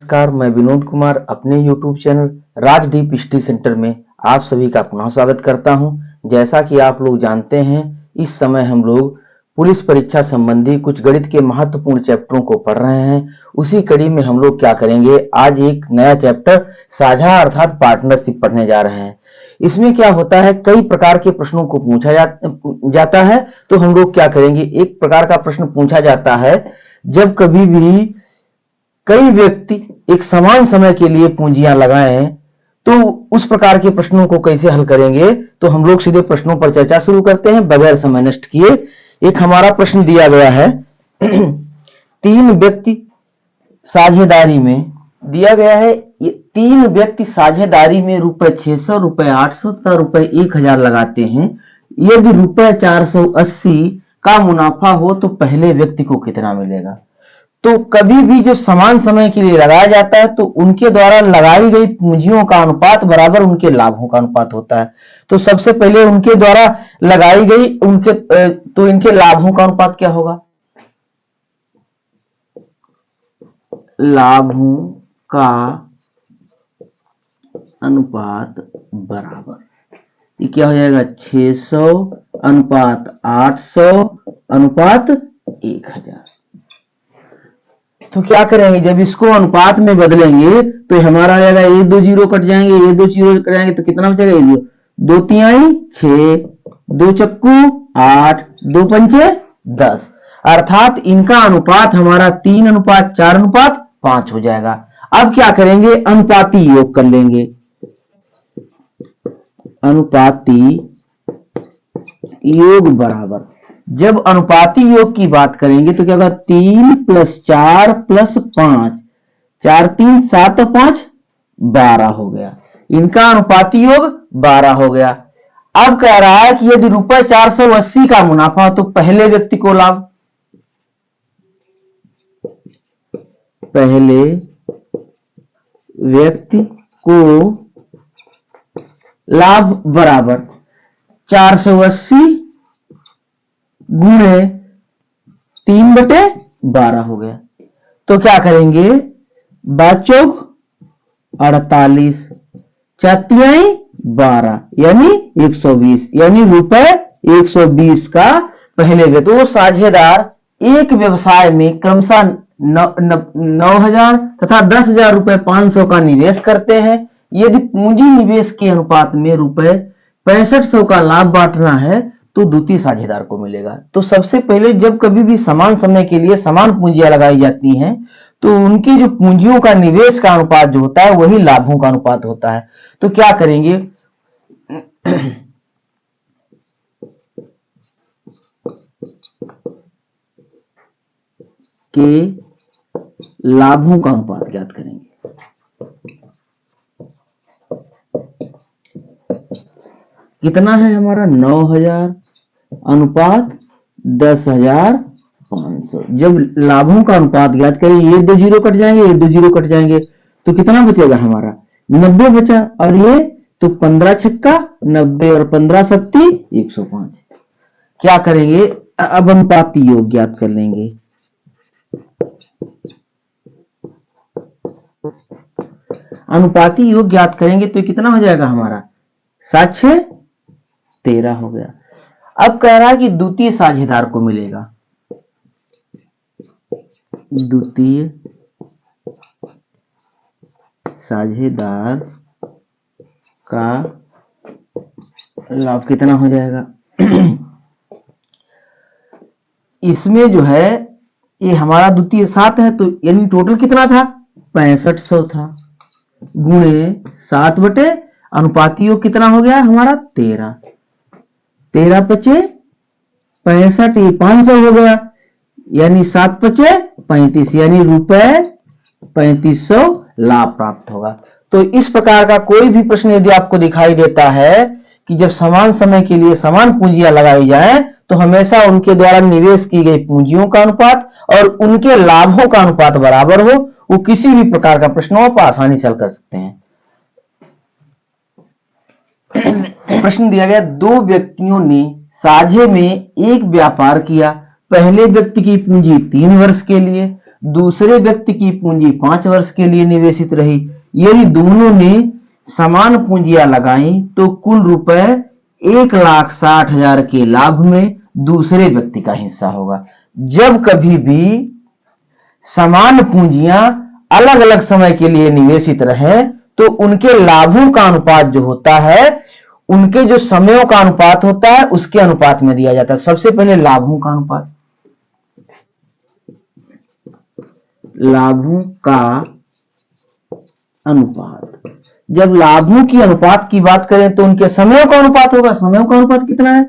नमस्कार, मैं विनोद कुमार अपने YouTube channel Rajdeep study centre में आप सभी का पुनः स्वागत करता हूं। जैसा कि आप लोग जानते हैं, इस समय हम लोग पुलिस परीक्षा संबंधी कुछ गणित के महत्वपूर्ण चैप्टरों को पढ़ रहे हैं। उसी कड़ी में हम लोग क्या करेंगे, आज एक नया चैप्टर साझा अर्थात पार्टनरशिप पढ़ने जा रहे हैं। इसमें क्या होता है, कई प्रकार के प्रश्नों को पूछा जाता है। तो हम लोग क्या करेंगे, एक प्रकार का प्रश्न पूछा जाता है जब कभी भी कई व्यक्ति एक समान समय के लिए पूंजियां लगाएं, तो उस प्रकार के प्रश्नों को कैसे हल करेंगे। तो हम लोग सीधे प्रश्नों पर चर्चा शुरू करते हैं बगैर समय नष्ट किए। एक हमारा प्रश्न दिया गया है तीन व्यक्ति साझेदारी में दिया गया है। ये तीन व्यक्ति साझेदारी में रुपए 600, रुपए 800 तथा रुपए 1000 लगाते हैं। यदि रुपए 480 का मुनाफा हो तो पहले व्यक्ति को कितना मिलेगा। तो कभी भी जो समान समय के लिए लगाया जाता है तो उनके द्वारा लगाई गई पूंजियों का अनुपात बराबर उनके लाभों का अनुपात होता है। तो सबसे पहले उनके द्वारा लगाई गई इनके लाभों का अनुपात क्या होगा, लाभों का अनुपात बराबर ये क्या हो जाएगा, 600 अनुपात 800 अनुपात 1000। तो क्या करेंगे, जब इसको अनुपात में बदलेंगे तो हमारा आ जाएगा, ये दो जीरो कट जाएंगे, ये दो जीरो कट जाएंगे, तो कितना बचेगा, ये दो तिहाई 6, दो चक्कू 8, दो पंचे 10। अर्थात इनका अनुपात हमारा 3 अनुपात 4 अनुपात 5 हो जाएगा। अब क्या करेंगे, अनुपाती योग कर लेंगे। अनुपाती योग बराबर, जब अनुपाती योग की बात करेंगे तो क्या होगा, 3 + 4 + 5, 4 3 7 5 12 हो गया। इनका अनुपाती योग 12 हो गया। अब कह रहा है कि यदि रुपए 480 का मुनाफा हो तो पहले व्यक्ति को लाभ, पहले व्यक्ति को लाभ बराबर 480 गुणे 3/12 हो गया। तो क्या करेंगे, 48 4 12 यानी 120, यानी रुपए 120 का पहले दो साझेदार एक व्यवसाय में क्रमशः 9,000 तथा 10,000 रुपए 500 का निवेश करते हैं। यदि पूंजी निवेश के अनुपात में रुपए 6500 का लाभ बांटना है तो द्वितीय साझेदार को मिलेगा। तो सबसे पहले जब कभी भी समान समय के लिए समान पूंजियां लगाई जाती हैं तो उनकी जो पूंजियों का निवेश का अनुपात जो होता है वही लाभों का अनुपात होता है। तो क्या करेंगे के लाभों का अनुपात ज्ञात करेंगे। कितना है हमारा, 9,000 अनुपात 10,500। जब लाभों का अनुपात ज्ञात करें, ये दो जीरो कट जाएंगे, ये दो जीरो कट जाएंगे, तो कितना बचेगा हमारा, 90 बचा। और ये तो 15 छक्का 90 और 15 सत्ती 105। क्या करेंगे, अब अनुपाती योग ज्ञात कर लेंगे। अनुपाती योग ज्ञात करेंगे तो कितना हो जाएगा हमारा, 7 6 13 हो गया। अब कह रहा है कि द्वितीय साझेदार को मिलेगा, द्वितीय साझेदार का लाभ कितना हो जाएगा इसमें जो है ये हमारा द्वितीय 7 है, तो यानी टोटल कितना था, 6500 था, गुणे 7 बटे अनुपाती योग कितना हो गया हमारा, 13 13 पचे 65, ये 500 हो गया, यानी 7 पचे 35, यानी रुपए 3500 लाभ प्राप्त होगा। तो इस प्रकार का कोई भी प्रश्न यदि आपको दिखाई देता है कि जब समान समय के लिए समान पूंजियां लगाई जाए तो हमेशा उनके द्वारा निवेश की गई पूंजियों का अनुपात और उनके लाभों का अनुपात बराबर हो, वो किसी भी प्रकार का प्रश्न आप आसानी से हल कर सकते हैं। प्रश्न दिया गया, दो व्यक्तियों ने साझे में एक व्यापार किया। पहले व्यक्ति की पूंजी 3 वर्ष के लिए, दूसरे व्यक्ति की पूंजी 5 वर्ष के लिए निवेशित रही। यदि दोनों ने समान पूंजियां लगाई तो कुल रुपए 1,60,000 के लाभ में दूसरे व्यक्ति का हिस्सा होगा। जब कभी भी समान पूंजियां अलग अलग समय के लिए निवेशित रहे तो उनके लाभों का अनुपात जो होता है, उनके जो समयों का अनुपात होता है, उसके अनुपात में दिया जाता है। सबसे पहले लाभों का अनुपात, लाभों का अनुपात। जब लाभों की अनुपात की बात करें तो उनके समयों का अनुपात होगा। समयों का अनुपात कितना है?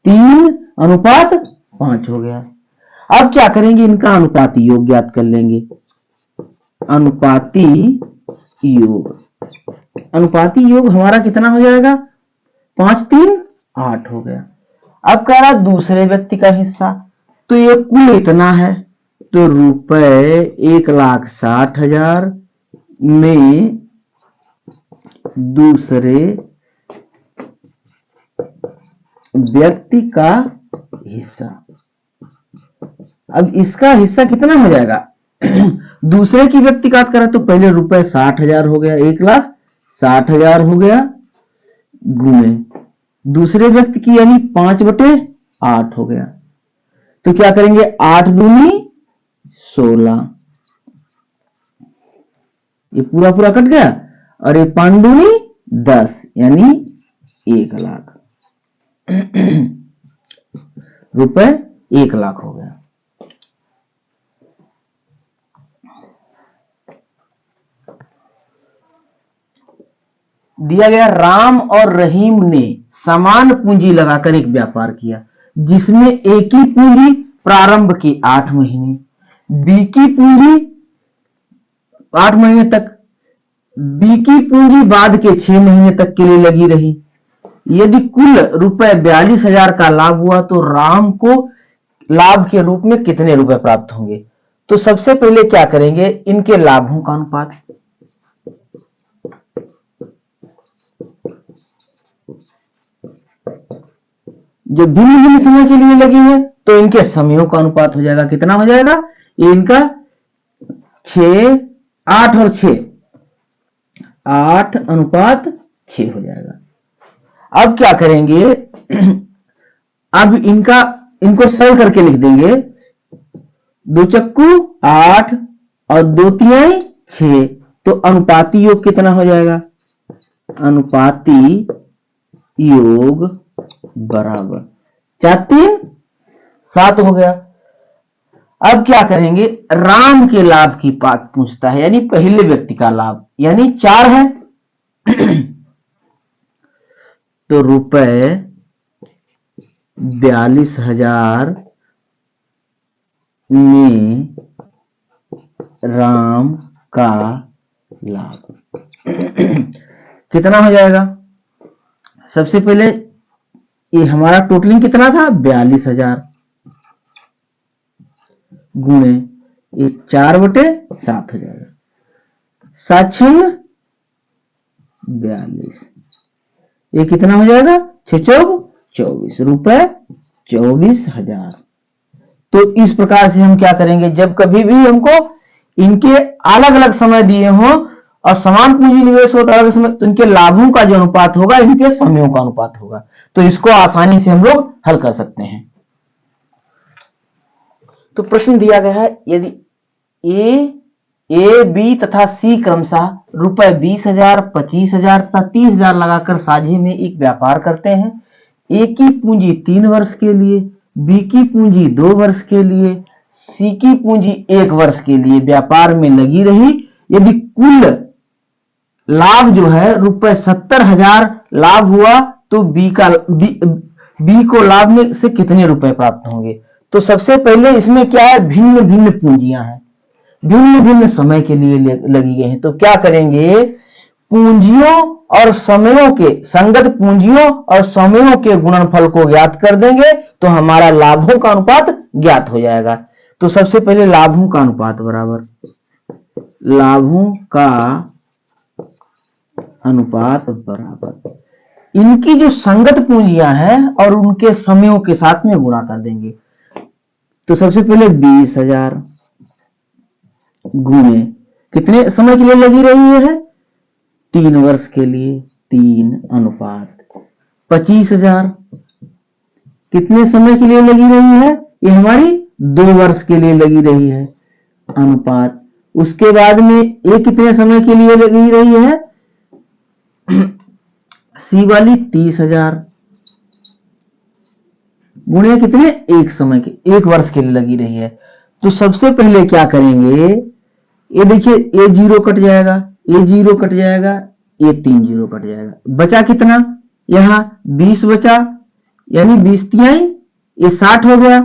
3:5 हो गया। अब क्या करेंगे, इनका अनुपाती योग ज्ञात कर लेंगे। अनुपाती योग, अनुपाती योग हमारा कितना हो जाएगा? 5 3 8 हो गया। अब कह रहा दूसरे व्यक्ति का हिस्सा, तो ये कुल इतना है, तो रुपए 1,60,000 में दूसरे व्यक्ति का हिस्सा। अब इसका हिस्सा कितना हो जाएगा? दूसरे की व्यक्ति का करें तो पहले रुपए 60,000 हो गया, 1,60,000 हो गया, गुणे दूसरे व्यक्ति की यानी 5/8 हो गया। तो क्या करेंगे, 8 दूनी 16, ये पूरा पूरा कट गया, और ये 5 दूनी 10 यानी 1,00,000 रुपए 1,00,000 हो गया। दिया गया राम और रहीम ने समान पूंजी लगाकर एक व्यापार किया जिसमें एक ही पूंजी प्रारंभ के 8 महीने, बी की पूंजी 8 महीने तक, बी की पूंजी बाद के 6 महीने तक के लिए लगी रही। यदि कुल रुपए 42,000 का लाभ हुआ तो राम को लाभ के रूप में कितने रुपए प्राप्त होंगे? तो सबसे पहले क्या करेंगे, इनके लाभों का अनुपात। जब भिन्न भिन्न समय के लिए लगी है तो इनके समयों का अनुपात हो जाएगा। कितना हो जाएगा? इनका 6 8 और 6 8:6 हो जाएगा। अब क्या करेंगे, अब इनको सरल करके लिख देंगे। 2 चक्कू 8 और 2 तिहाई 6, तो अनुपाती योग कितना हो जाएगा? अनुपाती योग बराबर 4 3 7 हो गया। अब क्या करेंगे, राम के लाभ की बात पूछता है, यानी पहले व्यक्ति का लाभ, यानी 4 है। तो रुपए 42,000 में राम का लाभ कितना हो जाएगा? सबसे पहले ये हमारा टोटलिंग कितना था? 42,000 गुणे ये 4/7 हो जाएगा। 7 छंग 42, ये कितना हो जाएगा? 6 चौक 24, रुपए 24,000। तो इस प्रकार से हम क्या करेंगे, जब कभी भी हमको इनके अलग अलग समय दिए हों और समान पूंजी निवेश हो तो अलग समय, तो इनके लाभों का जो अनुपात होगा इनके समयों का अनुपात होगा। तो इसको आसानी से हम लोग हल कर सकते हैं। तो प्रश्न दिया गया है, यदि ए बी तथा सी क्रमशः रुपए 20,000 25,000 तथा 30,000 लगाकर साझे में एक व्यापार करते हैं। ए की पूंजी 3 वर्ष के लिए, बी की पूंजी 2 वर्ष के लिए, सी की पूंजी 1 वर्ष के लिए व्यापार में लगी रही। यदि कुल लाभ जो है रुपए 70,000 लाभ हुआ तो बी को लाभ में से कितने रुपए प्राप्त होंगे? तो सबसे पहले इसमें क्या है, भिन्न भिन्न पूंजियां हैं, भिन्न भिन्न समय के लिए लगी गई हैं। तो क्या करेंगे, पूंजियों और समयों के, संगत पूंजियों और समयों के गुणनफल को ज्ञात कर देंगे तो हमारा लाभों का अनुपात ज्ञात हो जाएगा। तो सबसे पहले लाभों का अनुपात बराबर लाभों का अनुपात बराबर इनकी जो संगत पूंजियां हैं और उनके समयों के साथ में गुणा कर देंगे। तो सबसे पहले 20,000 गुणे कितने समय के लिए लगी रही है, 3 वर्ष के लिए, 3 अनुपात 25,000 कितने समय के लिए लगी रही है, ये हमारी 2 वर्ष के लिए लगी रही है, अनुपात उसके बाद में ये कितने समय के लिए लगी रही है, सी वाली 30,000 गुणे कितने, 1 समय के, 1 वर्ष के लिए लगी रही है। तो सबसे पहले क्या करेंगे, ये देखिए ये 0 कट जाएगा, ये 0 कट जाएगा, ये 3 0 कट जाएगा, बचा कितना, यहां 20 बचा, यानी 20 तिहाई ये 60 हो गया।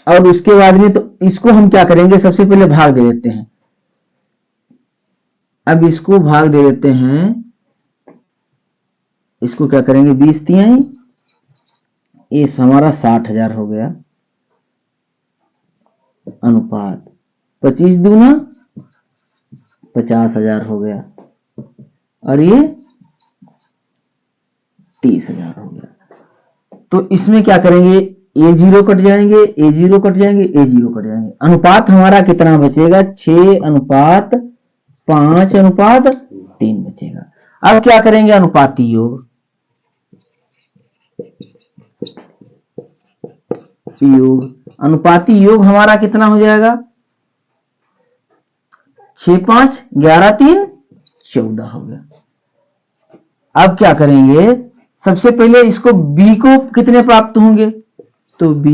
और उसके बाद में तो इसको हम क्या करेंगे, सबसे पहले भाग दे देते हैं। अब इसको भाग दे देते हैं, इसको क्या करेंगे, 20 तिहाई, ये हमारा 60,000 हो गया, अनुपात 25 दूना 50,000 हो गया, और ये 30,000 हो गया। तो इसमें क्या करेंगे, ए 0 कट जाएंगे, ए 0 कट जाएंगे, ए 0 कट जाएंगे, अनुपात हमारा कितना बचेगा, 6 अनुपात 5 अनुपात 3 बचेगा। अब क्या करेंगे, अनुपाती योग, अनुपाती योग हमारा कितना हो जाएगा, 6 5 11 3 14 हो गया। अब क्या करेंगे, सबसे पहले इसको b को कितने प्राप्त होंगे, तो b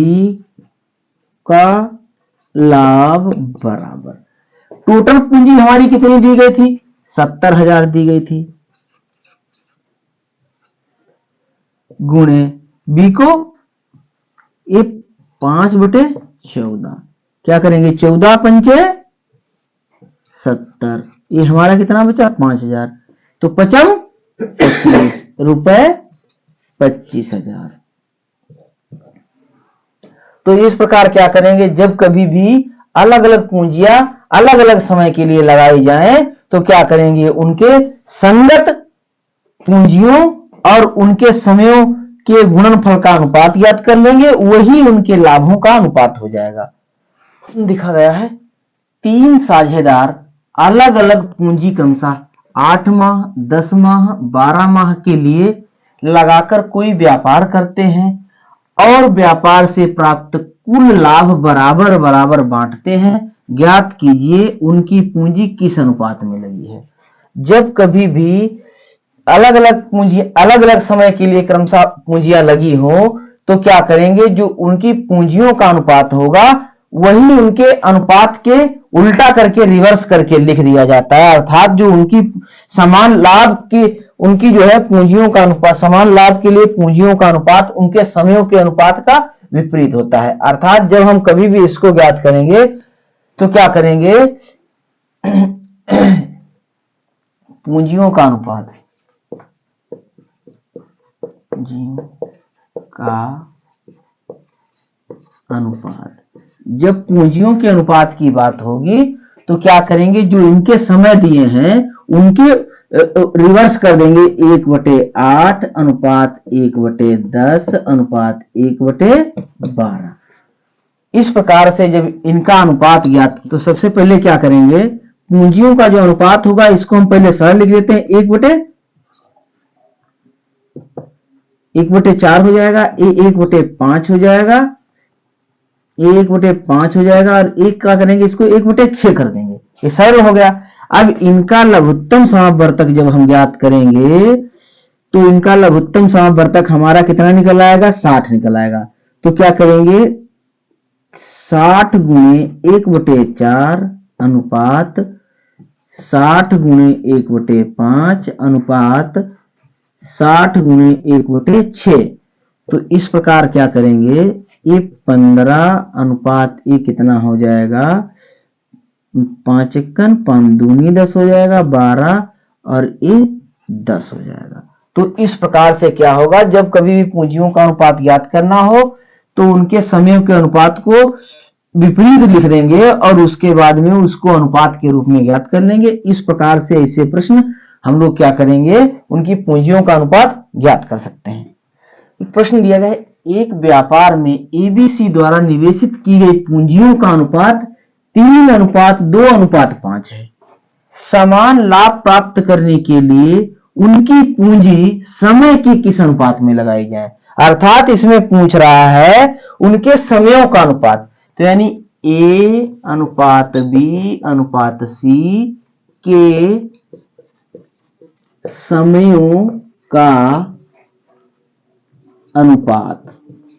का लाभ बराबर, टोटल पूंजी हमारी कितनी दी गई थी, 70,000 दी गई थी, गुणे b को ये 5/14, क्या करेंगे, 14 पंचे 70, ये हमारा कितना बचा, 5,000, तो 55 25 रुपए 25,000। तो इस प्रकार क्या करेंगे, जब कभी भी अलग अलग पूंजियां अलग अलग समय के लिए लगाई जाएं तो क्या करेंगे, उनके संगत पूंजियों और उनके समयों के गुणनफल का अनुपात ज्ञात कर लेंगे, वही उनके लाभों का अनुपात हो जाएगा। दिखा गया है 3 साझेदार अलग अलग पूंजी क्रमशः 8 माह 10 माह 12 माह के लिए लगाकर कोई व्यापार करते हैं और व्यापार से प्राप्त कुल लाभ बराबर बराबर बांटते हैं। ज्ञात कीजिए उनकी पूंजी किस अनुपात में लगी है। जब कभी भी अलग अलग पूंजी अलग अलग समय के लिए क्रमशः पूंजियां लगी हो तो क्या करेंगे, जो उनकी पूंजियों का अनुपात होगा वही उनके अनुपात के उल्टा करके रिवर्स करके लिख दिया जाता है। अर्थात जो उनकी समान लाभ की उनकी जो है पूंजियों का अनुपात, समान लाभ के लिए पूंजियों का अनुपात उनके समयों के अनुपात का विपरीत होता है। अर्थात जब हम कभी भी इसको ज्ञात करेंगे तो क्या करेंगे, पूंजियों का अनुपात जब पूंजियों के अनुपात की बात होगी तो क्या करेंगे, जो इनके समय दिए हैं उनके रिवर्स कर देंगे, 1/8 अनुपात 1/10 अनुपात 1/12। इस प्रकार से जब इनका अनुपात ज्ञात तो सबसे पहले क्या करेंगे, पूंजियों का जो अनुपात होगा इसको हम पहले सरल लिख देते हैं, 1/4 हो जाएगा, ये 1/5 हो जाएगा, ये 1/5 हो जाएगा, और एक क्या करेंगे, इसको 1/6 कर देंगे, ये सरल हो गया। अब इनका लघुत्तम समापवर्तक जब हम ज्ञात करेंगे तो इनका लघुत्तम समापवर्तक हमारा कितना निकल आएगा, 60 निकल आएगा। तो क्या करेंगे, 60 गुणे 1/4 अनुपात 60 गुणे 1/5 अनुपात 60 गुणे 1/6। तो इस प्रकार क्या करेंगे, ये 15 अनुपात ये कितना हो जाएगा, 5 एकन 5 दूनी 10 हो जाएगा 12, और ये 10 हो जाएगा। तो इस प्रकार से क्या होगा, जब कभी भी पूंजियों का अनुपात ज्ञात करना हो तो उनके समयों के अनुपात को विपरीत लिख देंगे और उसके बाद में उसको अनुपात के रूप में ज्ञात कर लेंगे। इस प्रकार से ऐसे प्रश्न हम लोग क्या करेंगे, उनकी पूंजियों का अनुपात ज्ञात कर सकते हैं। एक प्रश्न दिया गया है, एक व्यापार में एबीसी द्वारा निवेशित की गई पूंजियों का अनुपात 3:2:5 है। समान लाभ प्राप्त करने के लिए उनकी पूंजी समय के किस अनुपात में लगाई जाए, अर्थात इसमें पूछ रहा है उनके समयों का अनुपात। तो यानी A/B/C के समयों का अनुपात।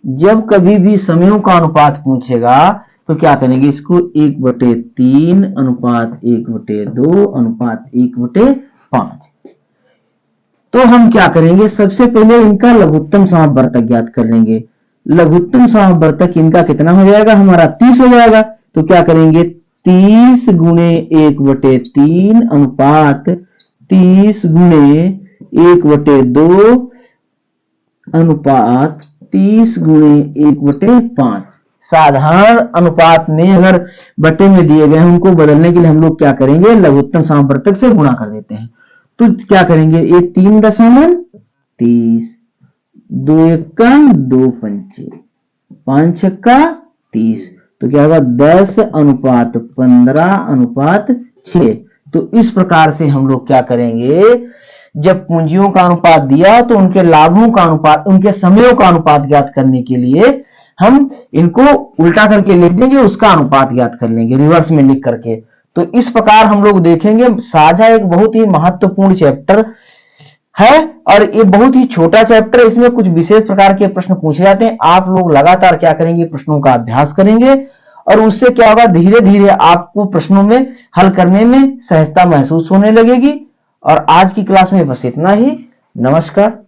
जब कभी भी समयों का अनुपात पूछेगा तो क्या करेंगे, इसको 1/3/1/2/1/5। तो हम क्या करेंगे, सबसे पहले इनका लघुत्तम समापवर्तक ज्ञात कर लेंगे। लघुत्तम समापवर्तक इनका कितना हो जाएगा, हमारा 30 हो जाएगा। तो क्या करेंगे, 30 गुणे 1/3 अनुपात 30 गुणे 1/2 अनुपात 30 गुणे 1/5। साधारण अनुपात में अगर बटे में दिए गए हैं उनको बदलने के लिए हम लोग क्या करेंगे, लघुत्तम समापवर्तक से गुणा कर देते हैं। तो क्या करेंगे, ये 3.30, 2×1=2, 5×30, तो क्या होगा 10:15:6। तो इस प्रकार से हम लोग क्या करेंगे, जब पूंजियों का अनुपात दिया तो उनके लाभों का अनुपात, उनके समयों का अनुपात ज्ञात करने के लिए हम इनको उल्टा करके लिख देंगे, उसका अनुपात ज्ञात कर लेंगे रिवर्स में लिख करके। तो इस प्रकार हम लोग देखेंगे। साझा एक बहुत ही महत्वपूर्ण चैप्टर है और ये बहुत ही छोटा चैप्टर है, इसमें कुछ विशेष प्रकार के प्रश्न पूछे जाते हैं। आप लोग लगातार क्या करेंगे, प्रश्नों का अभ्यास करेंगे और उससे क्या होगा, धीरे धीरे आपको प्रश्नों में हल करने में सहजता महसूस होने लगेगी। और आज की क्लास में बस इतना ही। नमस्कार।